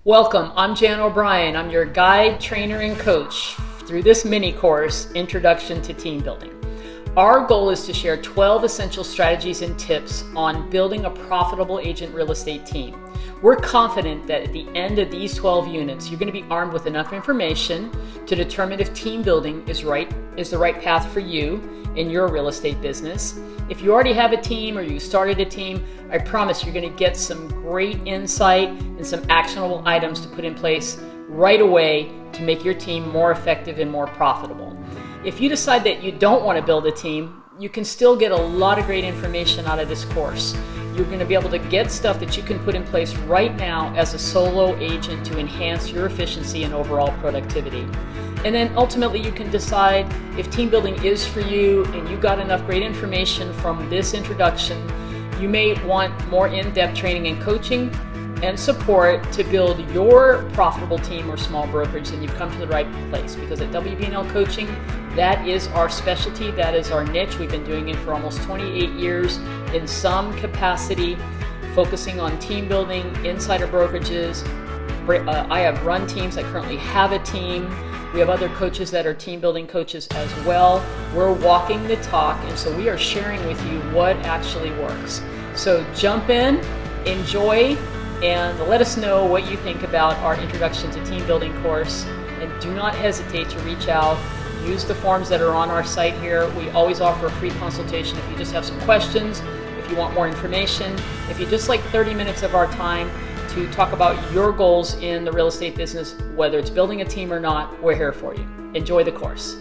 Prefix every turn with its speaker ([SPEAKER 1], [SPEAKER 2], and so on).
[SPEAKER 1] Welcome, I'm Jan O'Brien. I'm your guide, trainer, and coach through this mini course, Introduction to Team Building. Our goal is to share 12 essential strategies and tips on building a profitable agent real estate team. We're confident that at the end of these 12 units, you're going to be armed with enough information to determine if team building is the right path for you in your real estate business. If you already have a team or you started a team, I promise you're going to get some great insight and some actionable items to put in place right away to make your team more effective and more profitable. If you decide that you don't want to build a team, you can still get a lot of great information out of this course. You're going to be able to get stuff that you can put in place right now as a solo agent to enhance your efficiency and overall productivity. And then ultimately you can decide if team building is for you and you got enough great information from this introduction. You may want more in-depth training and coaching and support to build your profitable team or small brokerage, then you've come to the right place, because at WBNL Coaching, that is our specialty, that is our niche. We've been doing it for almost 28 years in some capacity, focusing on team building, insider brokerages. I have run teams. I currently have a team. We have other coaches that are team building coaches as well. We're walking the talk, and so we are sharing with you what actually works. So jump in, enjoy, and let us know what you think about our Introduction to Team Building course. And do not hesitate to reach out. Use the forms that are on our site here. We always offer a free consultation if you just have some questions, if you want more information, if you just like 30 minutes of our time to talk about your goals in the real estate business, whether it's building a team or not, we're here for you. Enjoy the course.